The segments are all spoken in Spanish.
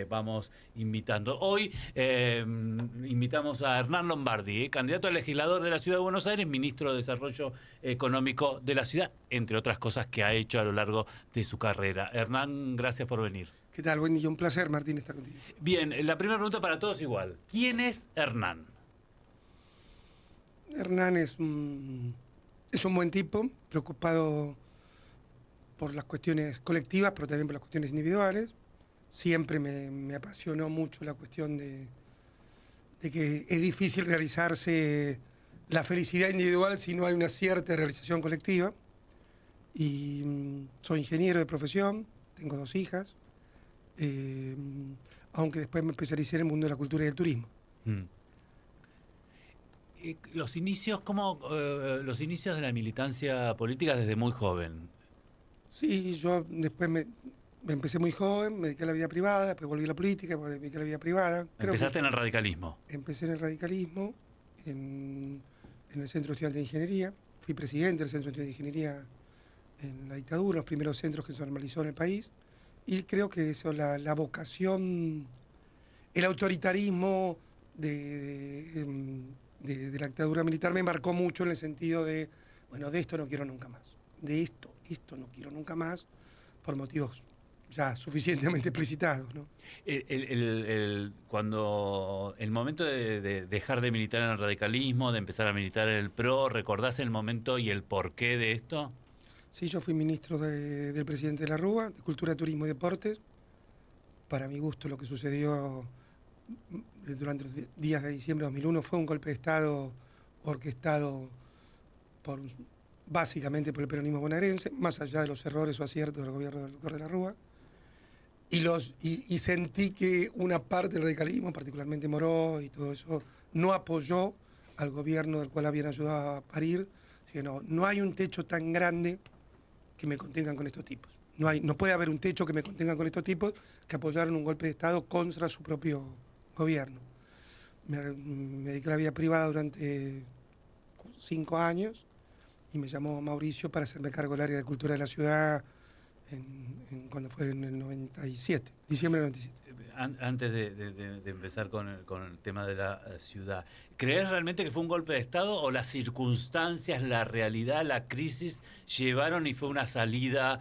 vamos invitando. Hoy invitamos a Hernán Lombardi, candidato a legislador de la Ciudad de Buenos Aires, ministro de Desarrollo Económico de la ciudad, entre otras cosas que ha hecho a lo largo de su carrera. Hernán, gracias por venir. ¿Qué tal? Buen día, un placer, Martín, estar contigo. Bien, la primera pregunta para todos igual. ¿Quién es Hernán? Hernán es un buen tipo, preocupado por las cuestiones colectivas, pero también por las cuestiones individuales. Siempre me apasionó mucho la cuestión de que es difícil realizarse la felicidad individual si no hay una cierta realización colectiva. Y soy ingeniero de profesión, tengo 2 hijas, aunque después me especialicé en el mundo de la cultura y del turismo. Los inicios, los inicios de la militancia política desde muy joven. Sí, yo después me empecé muy joven, me dediqué a la vida privada, después volví a la política, después me dediqué a la vida privada. Empezaste en el radicalismo. Empecé en el radicalismo, en el Centro Estudiante de Ingeniería. Fui presidente del Centro Estudiante de Ingeniería en la dictadura, los primeros centros que se normalizó en el país. Y creo que eso, la vocación, el autoritarismo de la dictadura militar me marcó mucho en el sentido de, bueno, de esto no quiero nunca más. De esto no quiero nunca más, por motivos ya suficientemente explicitados, ¿no? Cuando el momento de dejar de militar en el radicalismo, de empezar a militar en el PRO, ¿recordás el momento y el porqué de esto? Sí, yo fui ministro del presidente de la Rúa, de Cultura, Turismo y Deportes. Para mi gusto, lo que sucedió durante los días de diciembre de 2001 fue un golpe de Estado orquestado básicamente por el peronismo bonaerense, más allá de los errores o aciertos del gobierno del doctor de la Rúa. Y sentí que una parte del radicalismo, particularmente Moró y todo eso, no apoyó al gobierno del cual habían ayudado a parir, sino no hay un techo tan grande que me contengan con estos tipos. No puede haber un techo que me contengan con estos tipos que apoyaron un golpe de Estado contra su propio gobierno. Me dediqué a la vida privada durante 5 años y me llamó Mauricio para hacerme cargo del área de cultura de la ciudad cuando fue en el 97, diciembre del 97. Antes de empezar con el tema de la ciudad, ¿crees realmente que fue un golpe de Estado o las circunstancias, la realidad, la crisis llevaron y fue una salida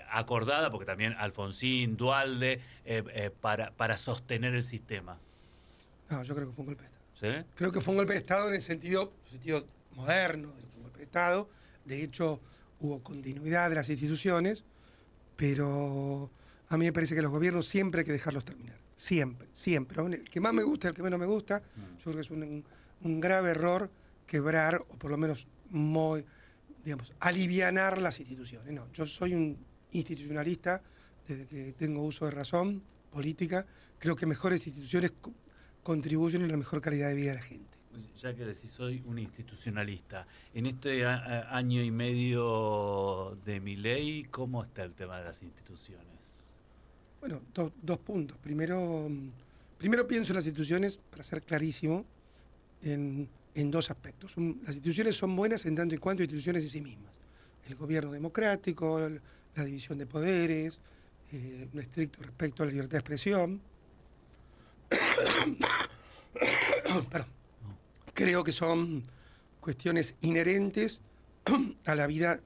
acordada, porque también Alfonsín, Duhalde, para sostener el sistema? No, yo creo que fue un golpe de Estado. ¿Sí? Creo que fue un golpe de Estado en el sentido moderno de un golpe de Estado. De hecho, hubo continuidad de las instituciones, pero a mí me parece que los gobiernos siempre hay que dejarlos terminar. Siempre, siempre. El que más me gusta, el que menos me gusta, yo creo que es un grave error quebrar, o por lo menos alivianar las instituciones. No, yo soy un institucionalista desde que tengo uso de razón política. Creo que mejores instituciones contribuyen a la mejor calidad de vida de la gente. Ya que decís, soy un institucionalista, en este año y medio de Milei, ¿cómo está el tema de las instituciones? Bueno, 2 puntos. Primero pienso en las instituciones, para ser clarísimo, en 2 aspectos. Las instituciones son buenas en tanto y cuanto instituciones de sí mismas. El gobierno democrático, la división de poderes, un estricto respeto a la libertad de expresión. Perdón. Creo que son cuestiones inherentes a la vida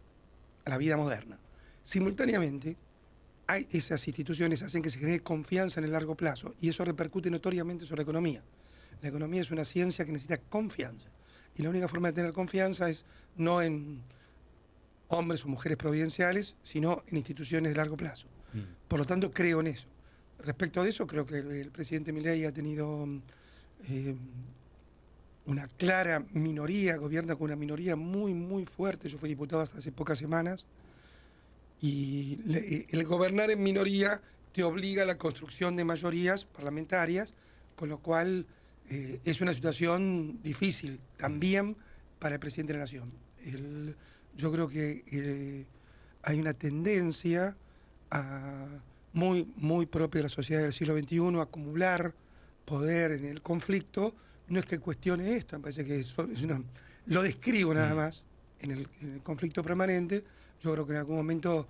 moderna. Simultáneamente, esas instituciones hacen que se genere confianza en el largo plazo y eso repercute notoriamente sobre la economía. La economía es una ciencia que necesita confianza y la única forma de tener confianza es no en hombres o mujeres providenciales, sino en instituciones de largo plazo. Por lo tanto, creo en eso. Respecto de eso, creo que el presidente Milei ha tenido una clara minoría, gobierna con una minoría muy, muy fuerte. Yo fui diputado hasta hace pocas semanas. Y el gobernar en minoría te obliga a la construcción de mayorías parlamentarias, con lo cual es una situación difícil también para el presidente de la Nación. Yo creo que hay una tendencia muy, muy propia de la sociedad del siglo XXI a acumular poder en el conflicto. No es que cuestione esto, me parece que lo describo nada más en el conflicto permanente. Yo creo que en algún momento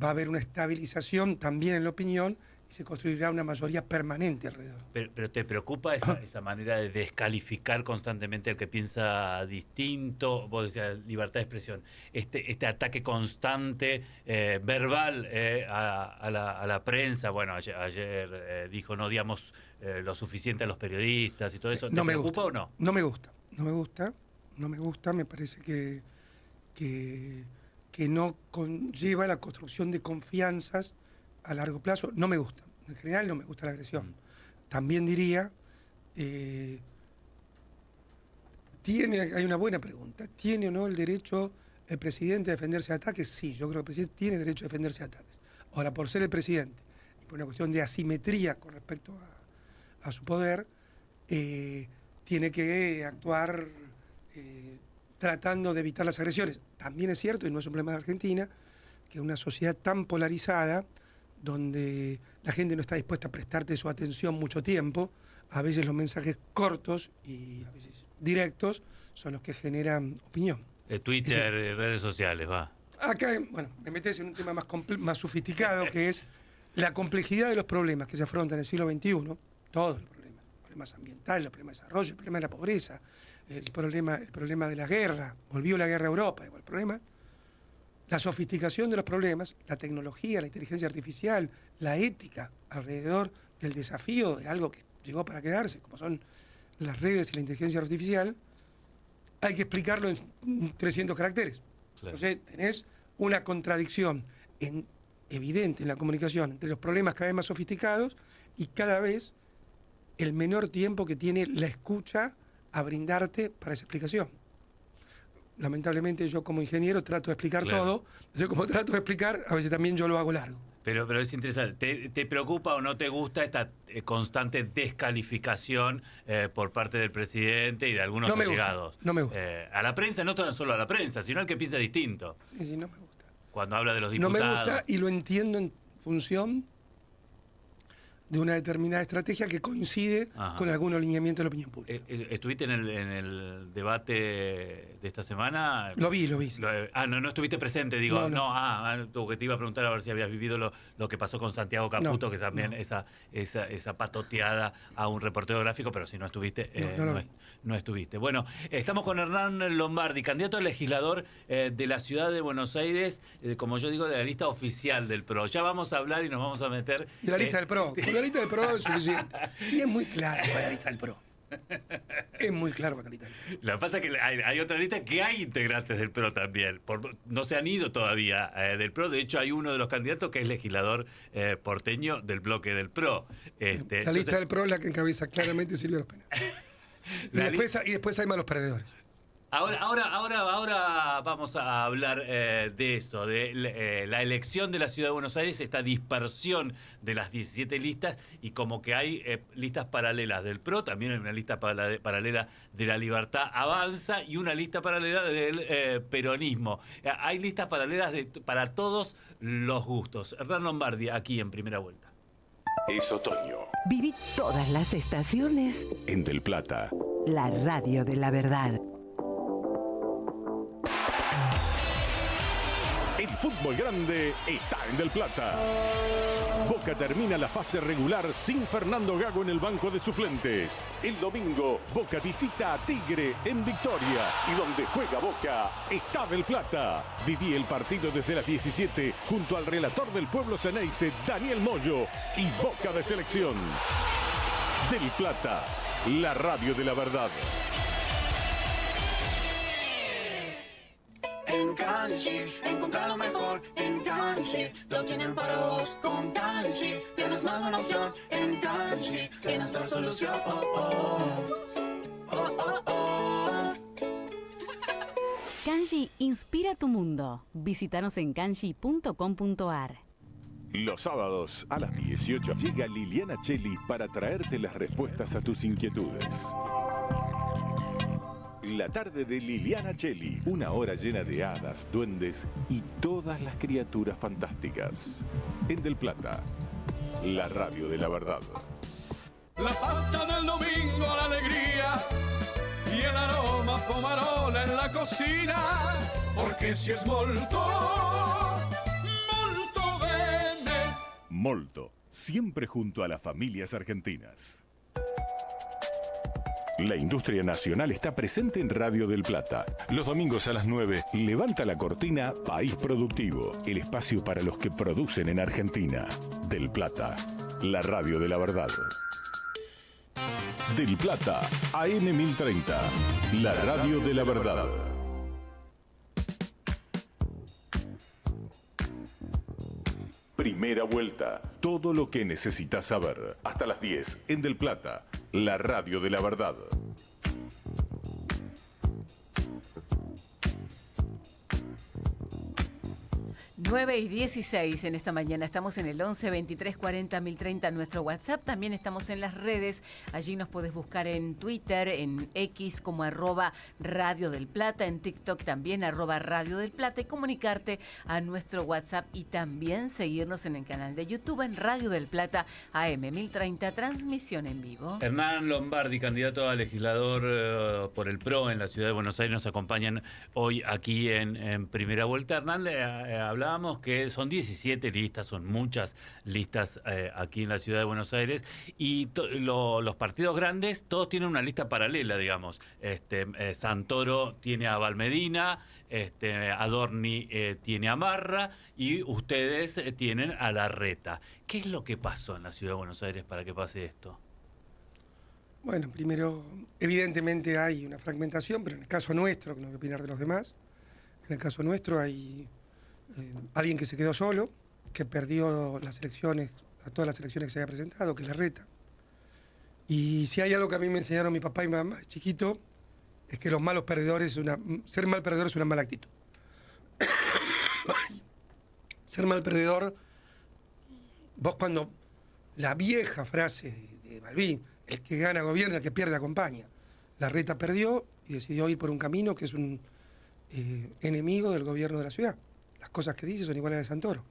va a haber una estabilización también en la opinión y se construirá una mayoría permanente alrededor. Pero ¿te preocupa esa manera de descalificar constantemente al que piensa distinto? Vos decías libertad de expresión. Este ataque constante, verbal, a la prensa. Bueno, ayer dijo no digamos lo suficiente a los periodistas y todo eso. ¿Te preocupa o no? No me gusta. Me parece que no conlleva la construcción de confianzas a largo plazo. No me gusta. En general no me gusta la agresión. También diría, hay una buena pregunta. ¿Tiene o no el derecho el presidente a defenderse de ataques? Sí, yo creo que el presidente tiene derecho a defenderse de ataques. Ahora, por ser el presidente y por una cuestión de asimetría con respecto a su poder, tiene que actuar tratando de evitar las agresiones. También es cierto, y no es un problema de Argentina, que una sociedad tan polarizada, donde la gente no está dispuesta a prestarte su atención mucho tiempo, a veces los mensajes cortos y a veces directos son los que generan opinión. Twitter, redes sociales, va. Acá, bueno, me metes en un tema más sofisticado, que es la complejidad de los problemas que se afrontan en el siglo XXI, todos los problemas ambientales, los problemas de desarrollo, el problema de la pobreza, el problema de la guerra, volvió la guerra a Europa, el problema, la sofisticación de los problemas, la tecnología, la inteligencia artificial, la ética alrededor del desafío de algo que llegó para quedarse, como son las redes y la inteligencia artificial, hay que explicarlo en 300 caracteres. Claro. Entonces tenés una contradicción evidente en la comunicación entre los problemas cada vez más sofisticados y cada vez el menor tiempo que tiene la escucha a brindarte para esa explicación. Lamentablemente yo como ingeniero trato de explicar todo. Yo como trato de explicar, a veces también yo lo hago largo. Pero es interesante. ¿Te preocupa o no te gusta esta constante descalificación por parte del presidente y de algunos allegados? No me gusta. A la prensa, no solo a la prensa, sino al que piensa distinto. Sí, no me gusta. Cuando habla de los diputados. No me gusta y lo entiendo en función de una determinada estrategia que coincide con algún alineamiento de la opinión pública. ¿Estuviste en el debate de esta semana? Lo vi. No estuviste presente, digo. Que te iba a preguntar a ver si habías vivido lo que pasó con Santiago Caputo, que también esa patoteada a un reportero gráfico, pero si no estuviste, no estuviste. Bueno, estamos con Hernán Lombardi, candidato a legislador de la ciudad de Buenos Aires, como yo digo, de la lista oficial del PRO. Ya vamos a hablar y nos vamos a meter... De la lista del PRO. La lista del PRO es suficiente. Y es muy claro para la lista del PRO. Es muy claro para la lista del PRO. Lo que pasa es que hay otra lista que hay integrantes del PRO también. No se han ido todavía del PRO. De hecho, hay uno de los candidatos que es legislador porteño del bloque del PRO. La lista del PRO es la que encabeza claramente Silvio Los Penal. Y después hay malos perdedores. Ahora vamos a hablar de eso, de la elección de la Ciudad de Buenos Aires, esta dispersión de las 17 listas y como que hay listas paralelas del PRO, también hay una lista paralela de la Libertad Avanza y una lista paralela del peronismo. Hay listas paralelas para todos los gustos. Hernán Lombardi, aquí en Primera Vuelta. Es otoño. Viví todas las estaciones En Del Plata. La radio de la verdad. El fútbol grande está en Del Plata. Boca termina la fase regular sin Fernando Gago en el banco de suplentes. El domingo, Boca visita a Tigre en Victoria. Y donde juega Boca, está Del Plata. Viví el partido desde las 17 junto al relator del pueblo ceneice, Daniel Moyo, y Boca de Selección. Del Plata, la radio de la verdad. En Canchi, encontrar lo mejor en Canchi, lo tienen para vos con Canchi, tienes más de una opción en Canchi, tienes la solución, Canchi inspira tu mundo. Visítanos en canchi.com.ar. Los sábados a las 18 llega Liliana Cheli para traerte las respuestas a tus inquietudes. La tarde de Liliana Cheli, una hora llena de hadas, duendes y todas las criaturas fantásticas. En Del Plata, la radio de la verdad. La pasta del domingo, la alegría y el aroma pomarola en la cocina, porque si es molto, molto bene. Molto, siempre junto a las familias argentinas. La industria nacional está presente en Radio del Plata. Los domingos a las 9, levanta la cortina País Productivo, el espacio para los que producen en Argentina. Del Plata, la radio de la verdad. Del Plata, AM 1030, la radio de la verdad. Primera vuelta, todo lo que necesitas saber. Hasta las 10, en Del Plata, la radio de la verdad. Nueve y 16 en esta mañana. Estamos en el 11 23 40 1030, nuestro WhatsApp. También estamos en las redes. Allí nos puedes buscar en Twitter, en X como @Radio del Plata, en TikTok también @Radio del Plata, y comunicarte a nuestro WhatsApp y también seguirnos en el canal de YouTube en Radio del Plata AM 1030, transmisión en vivo. Hernán Lombardi, candidato a legislador por el PRO en la ciudad de Buenos Aires, nos acompañan hoy aquí en Primera Vuelta. Hernán, hablábamos que son 17 listas, son muchas listas aquí en la ciudad de Buenos Aires, y los partidos grandes todos tienen una lista paralela, digamos. Santoro tiene a Valmedina, Adorni tiene a Marra, y ustedes tienen a Larreta. ¿Qué es lo que pasó en la ciudad de Buenos Aires para que pase esto? Bueno, primero, evidentemente hay una fragmentación, pero en el caso nuestro, que no voy a opinar de los demás, en el caso nuestro hay alguien que se quedó solo, que perdió las elecciones, a todas las elecciones que se había presentado, que es Larreta. Y si hay algo que a mí me enseñaron mi papá y mi mamá de chiquito, es que los malos perdedores, ser mal perdedor es una mala actitud. Ser mal perdedor, vos cuando la vieja frase de Balbín, el que gana gobierna, el que pierde acompaña. Larreta perdió y decidió ir por un camino que es un enemigo del gobierno de la ciudad. Las cosas que dice son iguales a las de Santoro.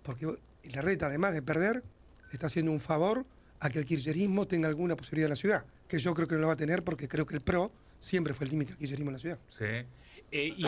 Porque Larreta, además de perder, le está haciendo un favor a que el kirchnerismo tenga alguna posibilidad en la ciudad, que yo creo que no lo va a tener, porque creo que el PRO siempre fue el límite del kirchnerismo en la ciudad. Sí. Y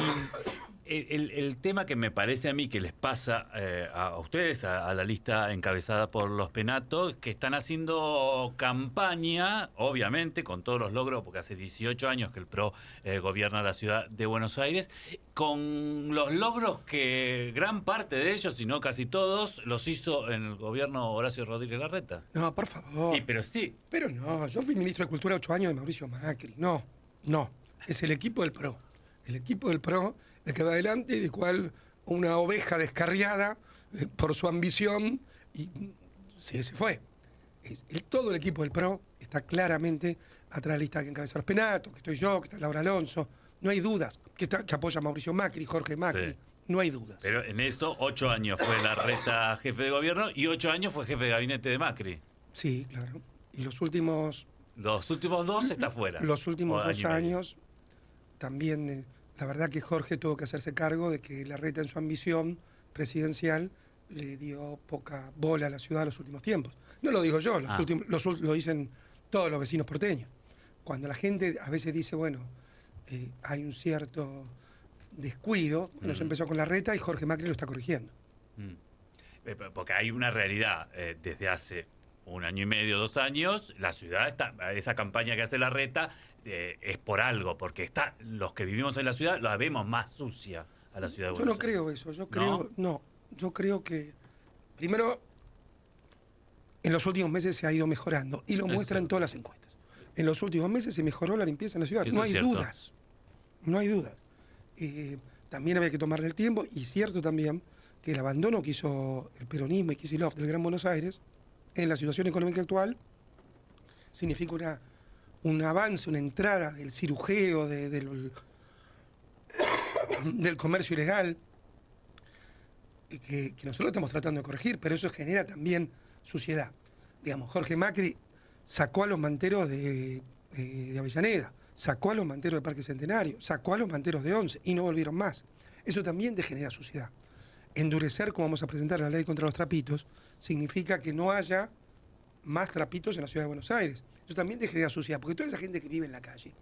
el tema que me parece a mí que les pasa a ustedes, a la lista encabezada por los Penato, que están haciendo campaña, obviamente, con todos los logros, porque hace 18 años que el PRO gobierna la ciudad de Buenos Aires, con los logros que gran parte de ellos, si no casi todos, los hizo en el gobierno Horacio Rodríguez Larreta. No, por favor. Sí, pero sí. Pero no, yo fui ministro de Cultura 8 años de Mauricio Macri. No, es el equipo del PRO. El equipo del PRO, el que va adelante, y de cual una oveja descarriada por su ambición, y se fue. Todo el equipo del PRO está claramente atrás de la lista que encabeza los Penato, que estoy yo, que está Laura Alonso. No hay dudas. Que apoya a Mauricio Macri, Jorge Macri. Sí. No hay dudas. Pero en eso, 8 años fue Larreta jefe de gobierno y 8 años fue jefe de gabinete de Macri. Sí, claro. Y los últimos 2 está fuera. Los últimos 2 años también... La verdad que Jorge tuvo que hacerse cargo de que Larreta, en su ambición presidencial, le dio poca bola a la ciudad en los últimos tiempos. No lo digo yo, lo dicen todos los vecinos porteños. Cuando la gente a veces dice, bueno, hay un cierto descuido, bueno, se empezó con Larreta y Jorge Macri lo está corrigiendo. Porque hay una realidad, desde hace 1 año y medio, 2 años, la ciudad está, esa campaña que hace Larreta es por algo, porque los que vivimos en la ciudad la vemos más sucia a la ciudad de Buenos Aires. Yo no creo eso, yo creo que primero en los últimos meses se ha ido mejorando y lo muestran todas las encuestas. En los últimos meses se mejoró la limpieza en la ciudad, no hay dudas. También había que tomarle el tiempo, y cierto también que el abandono que hizo el peronismo y Kicillof del Gran Buenos Aires en la situación económica actual significa un avance, una entrada del cirujeo, del comercio ilegal, que nosotros estamos tratando de corregir, pero eso genera también suciedad. Digamos, Jorge Macri sacó a los manteros de Avellaneda, sacó a los manteros de Parque Centenario, sacó a los manteros de Once y no volvieron más. Eso también te genera suciedad. Endurecer, como vamos a presentar la ley contra los trapitos, significa que no haya más trapitos en la ciudad de Buenos Aires. Eso también te genera suciedad, porque toda esa gente que vive en la calle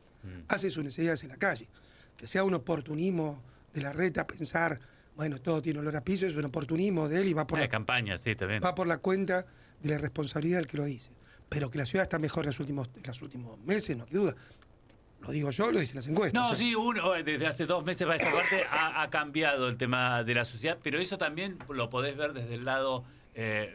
hace sus necesidades en la calle. Que sea un oportunismo de Larreta pensar, bueno, todo tiene olor a piso, es un oportunismo de él y va por campaña, sí, también. Va por la cuenta de la responsabilidad del que lo dice. Pero que la ciudad está mejor en los últimos meses, no hay duda. Lo digo yo, lo dicen las encuestas. No, sí, desde hace 2 meses para esta parte ha cambiado el tema de la sociedad, pero eso también lo podés ver desde el lado...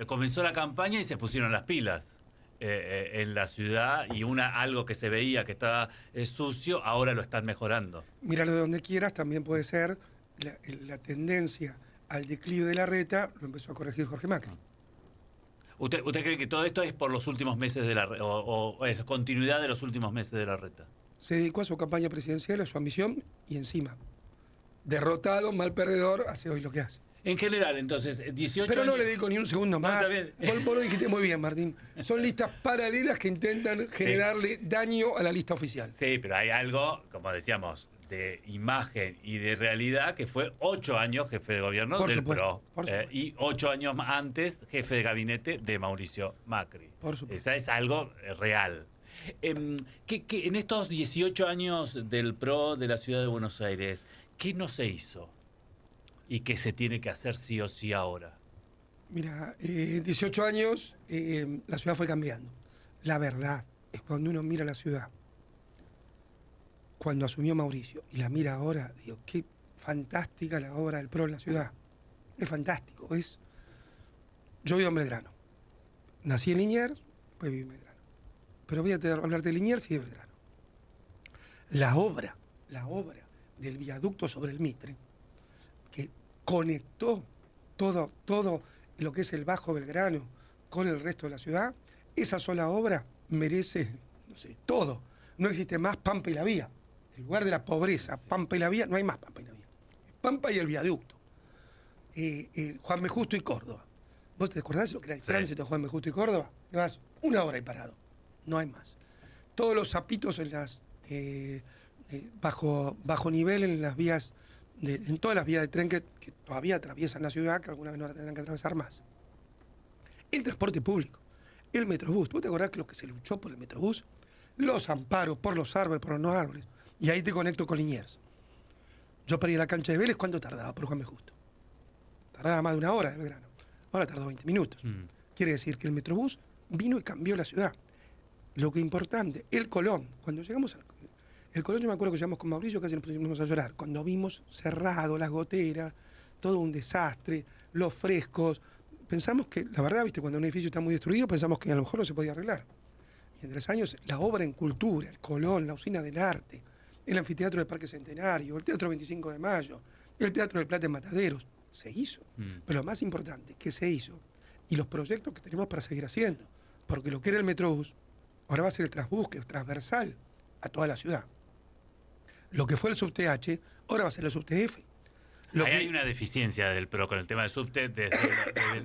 comenzó la campaña y se pusieron las pilas en la ciudad, y algo que se veía que estaba sucio, ahora lo están mejorando. Míralo de donde quieras, también puede ser la tendencia al declive de la reta, lo empezó a corregir Jorge Macri. ¿Usted cree que todo esto es por los últimos meses de la reta, o es continuidad de los últimos meses de la reta? Se dedicó a su campaña presidencial, a su ambición, y encima, derrotado, mal perdedor, hace hoy lo que hace. En general, entonces, 18 Pero no años... le digo ni un segundo más. Vos lo dijiste muy bien, Martín. Son listas paralelas que intentan generarle daño a la lista oficial. Sí, pero hay algo, como decíamos, de imagen y de realidad, que fue 8 años jefe de gobierno Por del supuesto, PRO. Y 8 años antes jefe de gabinete de Mauricio Macri. Por supuesto. Esa es algo real. ¿Qué en estos 18 años del PRO de la ciudad de Buenos Aires, qué no se hizo y qué se tiene que hacer sí o sí ahora? Mira, 18 años la ciudad fue cambiando. La verdad es cuando uno mira la ciudad, cuando asumió Mauricio y la mira ahora, digo, qué fantástica la obra del PRO en la ciudad. Es fantástico. Yo vivo en Belgrano. Nací en Liniers, pues viví en Belgrano. Pero voy a hablarte de Liniers y de Belgrano. La obra del viaducto sobre el Mitre, que conectó todo lo que es el Bajo Belgrano con el resto de la ciudad, esa sola obra merece, no sé, todo. No existe más Pampa y la Vía. El lugar de la pobreza, Pampa y la Vía, no hay más Pampa y la Vía. Pampa y el viaducto. Juan B. Justo y Córdoba. ¿Vos te acordás de lo que era el tránsito de Juan B. Justo y Córdoba? Llevas 1 hora ahí parado. No hay más. Todos los zapitos en las bajo nivel en las vías, en todas las vías de tren que todavía atraviesan la ciudad, que alguna vez no la tendrán que atravesar más. El transporte público, el Metrobús. ¿Vos te acordás que lo que se luchó por el Metrobús? Los amparos, por los árboles, por los no árboles. Y ahí te conecto con Liniers. Yo para ir a la cancha de Vélez, ¿cuánto tardaba por Juan B. Justo? Tardaba más de 1 hora de Belgrano. Ahora tardó 20 minutos. Quiere decir que el Metrobús vino y cambió la ciudad. Lo que es importante, el Colón. Cuando llegamos al el Colón, yo me acuerdo que llegamos con Mauricio, casi nos pusimos a llorar. Cuando vimos cerrado, las goteras, todo un desastre, los frescos. Pensamos que, la verdad, viste, cuando un edificio está muy destruido, pensamos que a lo mejor no se podía arreglar. Y en 3 años, la obra en cultura, el Colón, la usina del arte, el anfiteatro del Parque Centenario, el Teatro 25 de Mayo, el Teatro del Plata en Mataderos, se hizo. Pero lo más importante, que se hizo, y los proyectos que tenemos para seguir haciendo. Porque lo que era el Metrobús, ahora va a ser el Transbús, que es transversal a toda la ciudad. Lo que fue el subte-H, ahora va a ser el subte-F. Hay una deficiencia del PRO con el tema del subte, desde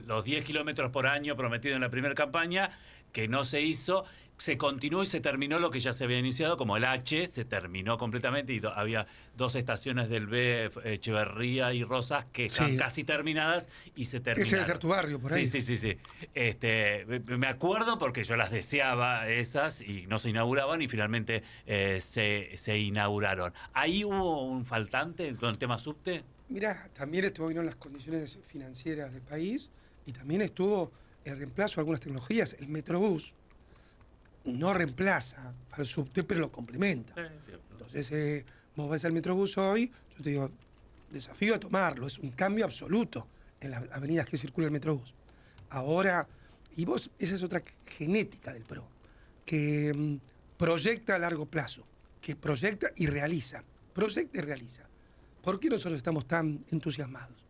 los 10 kilómetros por año prometido en la primera campaña, que no se hizo, se continuó y se terminó lo que ya se había iniciado, como el H, se terminó completamente, y había 2 estaciones del B, Echeverría y Rosas, que están casi terminadas y se terminaron. Ese debe ser tu barrio, por ahí. Sí. Me acuerdo porque yo las deseaba esas y no se inauguraban, y finalmente se inauguraron. ¿Ahí hubo un faltante con el tema subte? Mirá, también estuvieron las condiciones financieras del país y también estuvo el reemplazo de algunas tecnologías. El Metrobús no reemplaza al subte, pero lo complementa. Entonces, vos ves el Metrobús hoy, yo te digo, desafío a tomarlo. Es un cambio absoluto en las avenidas que circula el Metrobús. Ahora, y vos, esa es otra genética del PRO, que proyecta a largo plazo, que proyecta y realiza. Proyecta y realiza. ¿Por qué nosotros estamos tan entusiasmados?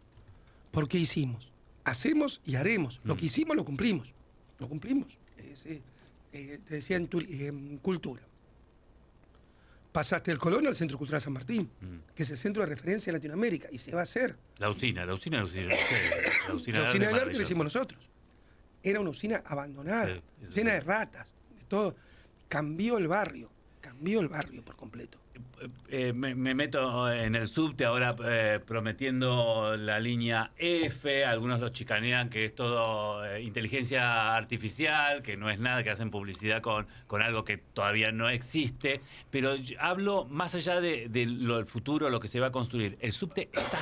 Porque hicimos, hacemos y haremos. Lo que hicimos lo cumplimos. Lo cumplimos. Te decía en cultura. Pasaste del Colón al Centro Cultural San Martín, que es el centro de referencia en Latinoamérica, y se va a hacer. La usina del arte la hicimos nosotros. Era una usina abandonada, llena de ratas, de todo. Cambió el barrio por completo. Me meto en el subte ahora prometiendo la línea F. Algunos lo chicanean que es todo inteligencia artificial, que no es nada, que hacen publicidad con algo que todavía no existe. Pero hablo más allá del futuro, lo que se va a construir. El subte está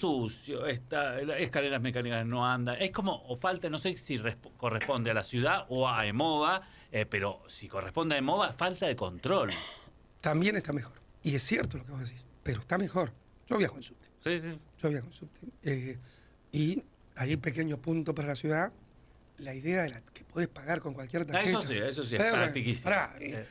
sucio, escaleras mecánicas no andan. Es como, o falta, no sé si corresponde a la ciudad o a EMOVA, pero si corresponde a EMOVA, falta de control. También está mejor. Y es cierto lo que vos decís, pero está mejor. Yo viajo en subte. Sí, sí. Yo viajo en subte. Y hay un pequeño punto para la ciudad. La idea de que podés pagar con cualquier tarjeta. Eso sí, es practiquísimo.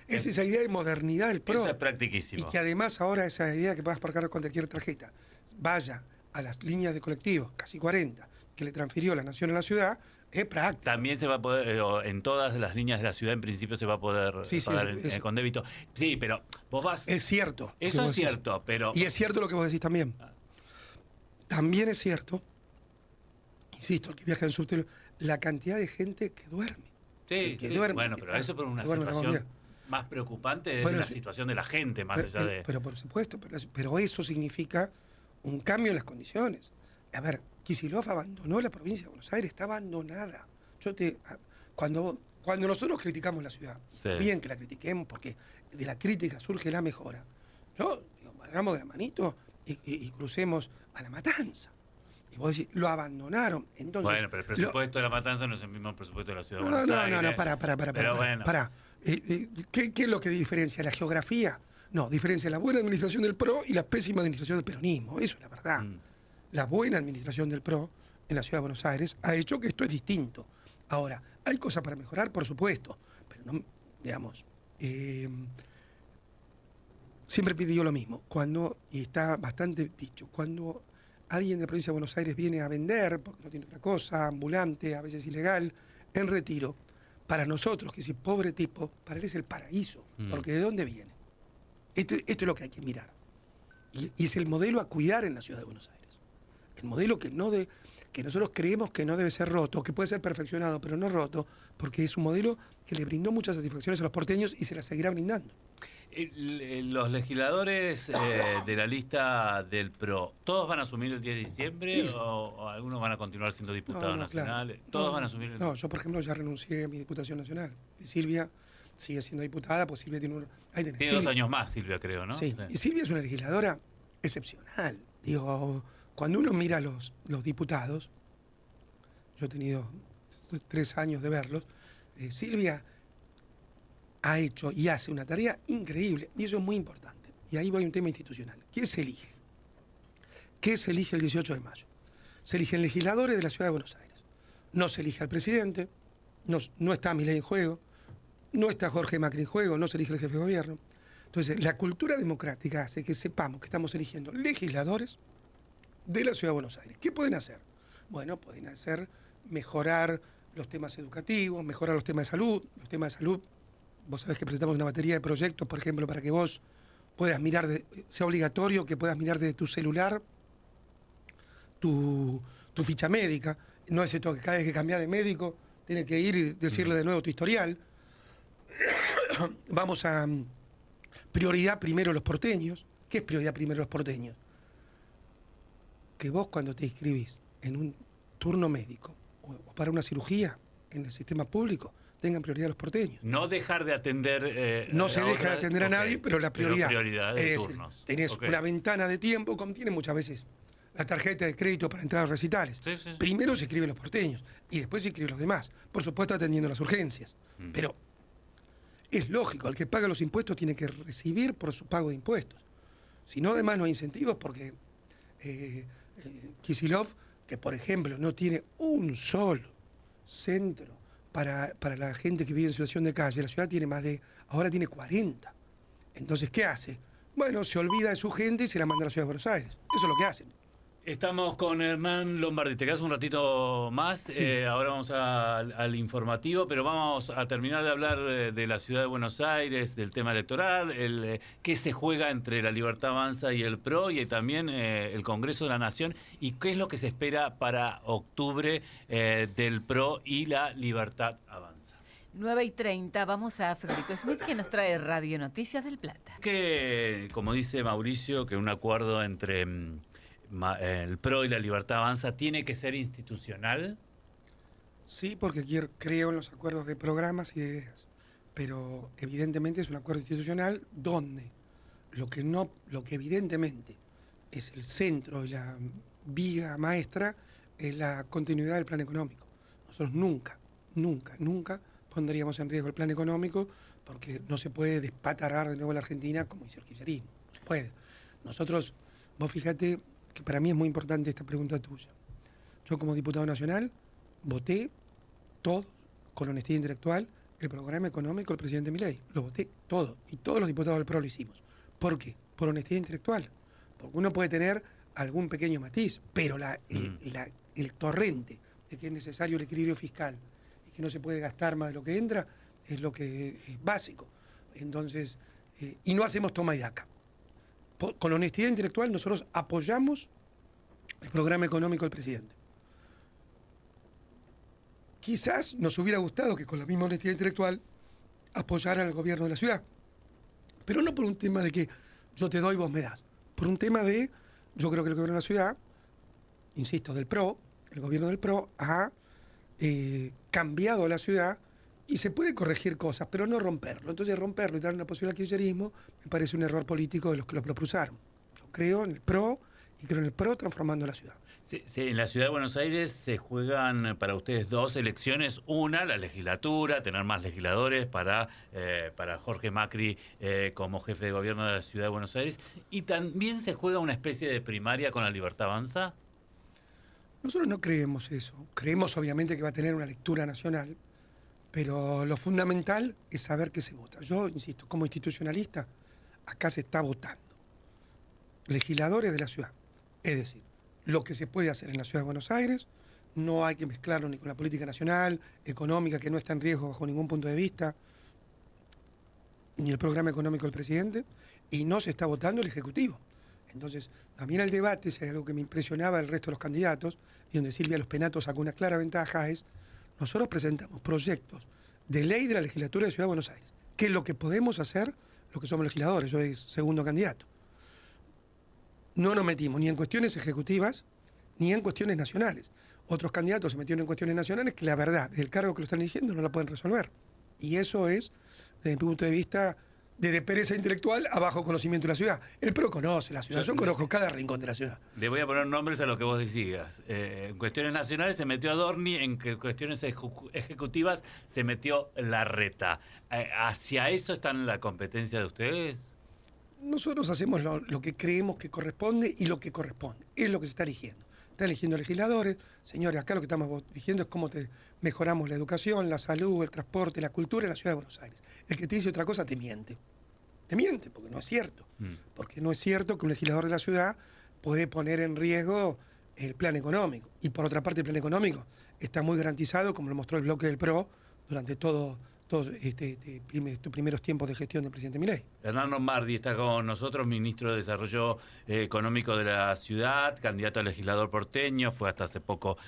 Es esa idea de modernidad del PRO. Eso es practiquísimo. Y que además ahora esa idea que puedas pagar con cualquier tarjeta vaya a las líneas de colectivos, casi 40, que le transfirió la Nación a la ciudad, es práctica. También se va a poder, en todas las líneas de la ciudad en principio se va a poder pagar con débito. Sí, pero vos vas... Es cierto. Eso es cierto, pero... Y es cierto lo que vos decís también. También es cierto, insisto, el que viaja en subte, la cantidad de gente que duerme. Sí, que duerme, bueno, pero eso por una situación más preocupante es la situación de la gente, más allá de... Pero por supuesto, pero eso significa un cambio en las condiciones. A ver, Kicillof abandonó la provincia de Buenos Aires, está abandonada. Cuando nosotros criticamos la ciudad, bien que la critiquemos, porque de la crítica surge la mejora. Hagamos de la manito y crucemos a La Matanza. Y vos decís, lo abandonaron. Entonces, bueno, pero el presupuesto de La Matanza no es el mismo presupuesto de la ciudad de Buenos Aires. No, para. ¿Qué es lo que diferencia? ¿La geografía? No, diferencia la buena administración del PRO y la pésima administración del peronismo. Eso es la verdad. La buena administración del PRO en la ciudad de Buenos Aires ha hecho que esto es distinto. Ahora, ¿hay cosas para mejorar? Por supuesto. Pero no, digamos, siempre pidió lo mismo. Y está bastante dicho, cuando alguien de la provincia de Buenos Aires viene a vender, porque no tiene otra cosa, ambulante, a veces ilegal, en retiro, para nosotros, que ese pobre tipo, para él es el paraíso, porque ¿de dónde viene? Esto es lo que hay que mirar. Y es el modelo a cuidar en la ciudad de Buenos Aires. El modelo que nosotros creemos que no debe ser roto, que puede ser perfeccionado, pero no roto, porque es un modelo que le brindó muchas satisfacciones a los porteños y se las seguirá brindando. Los legisladores de la lista del PRO, ¿todos van a asumir el 10 de diciembre Sí. o algunos van a continuar siendo diputados nacionales? Claro. ¿Todos van a asumir el... No, yo por ejemplo ya renuncié a mi diputación nacional. Y Silvia sigue siendo diputada, pues Silvia tiene Tiene 2 años más, Silvia, creo, ¿no? Sí. Y Silvia es una legisladora excepcional. Digo, cuando uno mira los diputados, yo he tenido 3 años de verlos, Silvia ha hecho y hace una tarea increíble, y eso es muy importante. Y ahí va un tema institucional. ¿Qué se elige? ¿Qué se elige el 18 de mayo? Se eligen legisladores de la Ciudad de Buenos Aires. No se elige al presidente, no está Milei en juego, no está Jorge Macri en juego, no se elige el jefe de gobierno. Entonces, la cultura democrática hace que sepamos que estamos eligiendo legisladores de la Ciudad de Buenos Aires. ¿Qué pueden hacer? Bueno, pueden hacer mejorar los temas educativos, mejorar los temas de salud. Los temas de salud, vos sabés que presentamos una batería de proyectos, por ejemplo, para que vos puedas mirar, sea obligatorio que puedas mirar desde tu celular tu ficha médica. No es esto que cada vez que cambias de médico tienes que ir y decirle de nuevo tu historial. Vamos a prioridad primero los porteños. ¿Qué es prioridad primero los porteños? Que vos cuando te inscribís en un turno médico o para una cirugía en el sistema público, tengan prioridad los porteños. No dejar de atender... no se deja de atender a nadie, pero la prioridad. De es turnos. Decir, tenés una ventana de tiempo, como tienen muchas veces la tarjeta de crédito para entrar a los recitales. Sí. Primero se inscriben los porteños y después se inscriben los demás. Por supuesto atendiendo las urgencias. Pero es lógico, el que paga los impuestos tiene que recibir por su pago de impuestos. Si no, además no hay incentivos porque Kicillof, que por ejemplo no tiene un solo centro para la gente que vive en situación de calle, la ciudad ahora tiene 40. Entonces, ¿qué hace? Bueno, se olvida de su gente y se la manda a la ciudad de Buenos Aires. Eso es lo que hacen. Estamos con Hernán Lombardi. Te quedas un ratito más. Sí. Ahora vamos al informativo, pero vamos a terminar de hablar de la ciudad de Buenos Aires, del tema electoral, qué se juega entre la Libertad Avanza y el PRO, y también el Congreso de la Nación, y qué es lo que se espera para octubre del PRO y la Libertad Avanza. 9:30, vamos a Federico Smith, que nos trae Radio Noticias del Plata. Que, como dice Mauricio, que un acuerdo entre el PRO y la Libertad Avanza tiene que ser institucional. Sí, porque creo en los acuerdos de programas y de ideas. Pero evidentemente es un acuerdo institucional donde lo que evidentemente es el centro y la vía maestra es la continuidad del plan económico. Nosotros nunca pondríamos en riesgo el plan económico porque no se puede despatarar de nuevo la Argentina como hizo el kirchnerismo. No se puede. Nosotros, vos fíjate que para mí es muy importante esta pregunta tuya. Yo como diputado nacional voté todo con honestidad intelectual el programa económico del presidente Milei. Lo voté todo. Y todos los diputados del PRO lo hicimos. ¿Por qué? Por honestidad intelectual. Porque uno puede tener algún pequeño matiz, pero el torrente de que es necesario el equilibrio fiscal y que no se puede gastar más de lo que entra es lo que es básico. Entonces, y no hacemos toma y daca. Con honestidad intelectual nosotros apoyamos el programa económico del presidente. Quizás nos hubiera gustado que con la misma honestidad intelectual apoyara al gobierno de la ciudad, pero no por un tema de que yo te doy, vos me das, por un tema de, yo creo que el gobierno de la ciudad, insisto, del PRO, el gobierno del PRO ha cambiado la ciudad y se puede corregir cosas, pero no romperlo. Entonces romperlo y darle una posibilidad al kirchnerismo me parece un error político de los que lo propulsaron. Yo creo en el PRO y creo en el PRO transformando la ciudad. Sí, en la ciudad de Buenos Aires se juegan para ustedes dos elecciones. Una, la legislatura, tener más legisladores para Jorge Macri como jefe de gobierno de la ciudad de Buenos Aires. Y también se juega una especie de primaria con la Libertad Avanza. Nosotros no creemos eso. Creemos obviamente que va a tener una lectura nacional, pero lo fundamental es saber qué se vota. Yo, insisto, como institucionalista, acá se está votando. Legisladores de la ciudad. Es decir, lo que se puede hacer en la ciudad de Buenos Aires, no hay que mezclarlo ni con la política nacional, económica, que no está en riesgo bajo ningún punto de vista, ni el programa económico del presidente, y no se está votando el Ejecutivo. Entonces, también el debate, si hay algo que me impresionaba del resto de los candidatos, y donde Silvia Los Penatos sacó una clara ventaja, es nosotros presentamos proyectos de ley de la legislatura de Ciudad de Buenos Aires, que es lo que podemos hacer los que somos legisladores. Yo soy segundo candidato. No nos metimos ni en cuestiones ejecutivas ni en cuestiones nacionales. Otros candidatos se metieron en cuestiones nacionales que la verdad, del cargo que lo están eligiendo, no la pueden resolver. Y eso es, desde mi punto de vista, de pereza intelectual a bajo conocimiento de la ciudad. El PRO conoce la ciudad, yo conozco cada rincón de la ciudad. Le voy a poner nombres a lo que vos decías. En cuestiones nacionales se metió Adorni, en cuestiones ejecutivas se metió Larreta. ¿Hacia eso está en la competencia de ustedes? Nosotros hacemos lo que creemos que corresponde y lo que corresponde. Es lo que se está eligiendo. Está eligiendo legisladores. Señores, acá lo que estamos diciendo es cómo mejoramos la educación, la salud, el transporte, la cultura en la ciudad de Buenos Aires. El que te dice otra cosa te miente. Te miente, porque no es cierto. Porque no es cierto que un legislador de la ciudad puede poner en riesgo el plan económico. Y por otra parte, el plan económico está muy garantizado, como lo mostró el bloque del PRO, durante todos estos primeros tiempos de gestión del presidente Milei. Hernán Lombardi está con nosotros, ministro de Desarrollo Económico de la ciudad, candidato a legislador porteño, fue hasta hace poco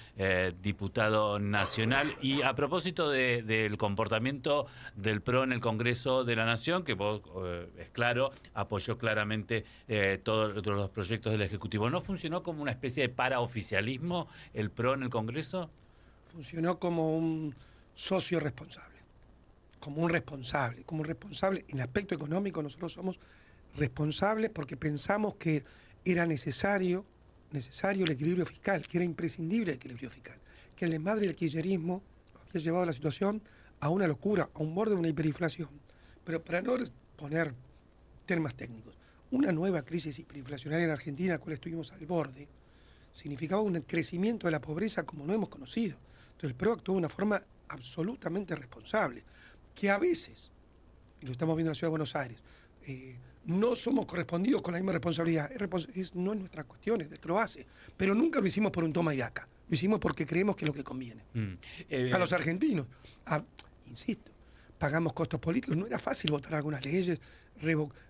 diputado nacional. Y a propósito del comportamiento del PRO en el Congreso de la Nación, que vos, es claro, apoyó claramente todos los proyectos del Ejecutivo, ¿no funcionó como una especie de paraoficialismo el PRO en el Congreso? Funcionó como un socio responsable. Como un responsable en el aspecto económico. Nosotros somos responsables porque pensamos que era necesario el equilibrio fiscal, que era imprescindible el equilibrio fiscal, que el desmadre del kirchnerismo había llevado la situación a una locura, a un borde de una hiperinflación. Pero para no poner temas técnicos, una nueva crisis hiperinflacionaria en Argentina, a la cual estuvimos al borde, significaba un crecimiento de la pobreza como no hemos conocido. Entonces el PRO actuó de una forma absolutamente responsable, que a veces, y lo estamos viendo en la Ciudad de Buenos Aires, no somos correspondidos con la misma responsabilidad. No es nuestra cuestión, es de que lo hace. Pero nunca lo hicimos por un toma y daca. Lo hicimos porque creemos que es lo que conviene. A los argentinos, insisto, pagamos costos políticos. No era fácil votar algunas leyes,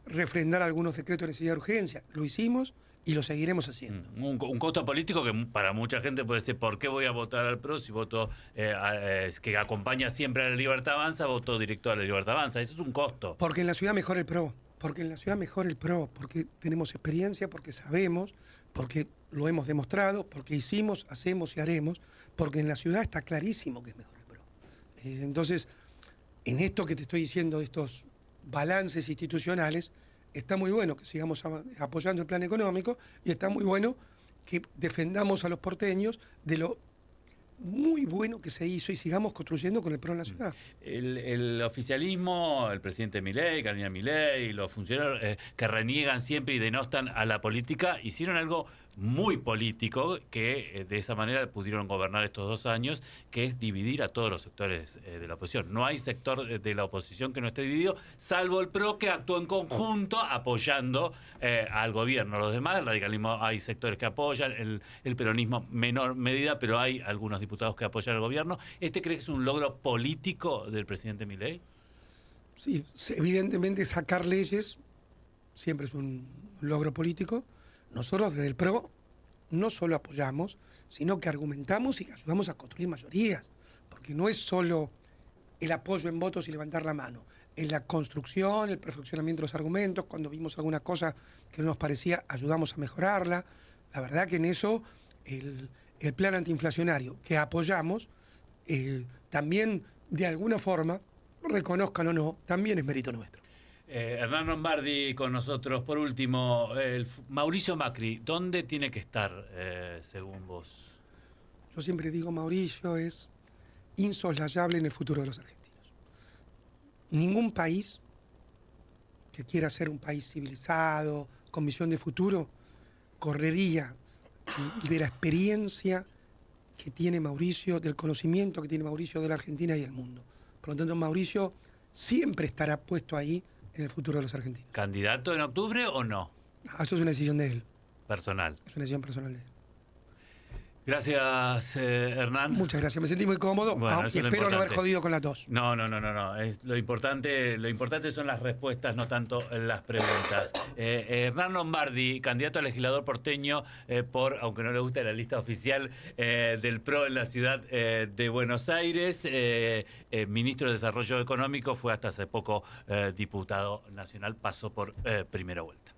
refrendar algunos decretos de necesidad de urgencia. Lo hicimos y lo seguiremos haciendo. Un costo político que para mucha gente puede ser, ¿por qué voy a votar al PRO si voto que acompaña siempre a la Libertad Avanza, voto directo a la Libertad Avanza? Eso es un costo. Porque en la ciudad mejora el PRO, porque tenemos experiencia, porque sabemos, porque lo hemos demostrado, porque hicimos, hacemos y haremos, porque en la ciudad está clarísimo que es mejor el PRO. Entonces, en esto que te estoy diciendo, de estos balances institucionales, está muy bueno que sigamos apoyando el plan económico y está muy bueno que defendamos a los porteños de lo muy bueno que se hizo y sigamos construyendo con el PRO en la ciudad. El oficialismo, el presidente Milei, Carolina Milei, los funcionarios que reniegan siempre y denostan a la política, hicieron algo muy político que de esa manera pudieron gobernar estos 2 años, que es dividir a todos los sectores de la oposición. No hay sector de la oposición que no esté dividido, salvo el PRO, que actuó en conjunto apoyando al gobierno. Los demás, el radicalismo, hay sectores que apoyan, el peronismo menor medida, pero hay algunos diputados que apoyan al gobierno. ¿Este cree que es un logro político del presidente Milei? Sí, evidentemente sacar leyes siempre es un logro político. Nosotros desde el PRO no solo apoyamos, sino que argumentamos y que ayudamos a construir mayorías, porque no es solo el apoyo en votos y levantar la mano, es la construcción, el perfeccionamiento de los argumentos. Cuando vimos alguna cosa que no nos parecía, ayudamos a mejorarla. La verdad que en eso el plan antiinflacionario que apoyamos, también de alguna forma, reconozcan o no, también es mérito nuestro. Hernán Lombardi con nosotros. Por último, Mauricio Macri, ¿dónde tiene que estar según vos? Yo siempre digo, Mauricio es insoslayable en el futuro de los argentinos. Ningún país que quiera ser un país civilizado, con visión de futuro, correría de la experiencia que tiene Mauricio, del conocimiento que tiene Mauricio de la Argentina y el mundo. Por lo tanto, Mauricio siempre estará puesto ahí en el futuro de los argentinos. ¿Candidato en octubre o no? Eso es una decisión de él. Personal. Es una decisión personal de él. Gracias, Hernán. Muchas gracias, me sentí muy cómodo, Bueno, y espero no haber jodido con la tos. No. Lo importante son las respuestas, no tanto las preguntas. Hernán Lombardi, candidato a legislador porteño por, aunque no le guste la lista oficial del PRO en la ciudad de Buenos Aires, ministro de Desarrollo Económico, fue hasta hace poco diputado nacional, pasó por primera vuelta.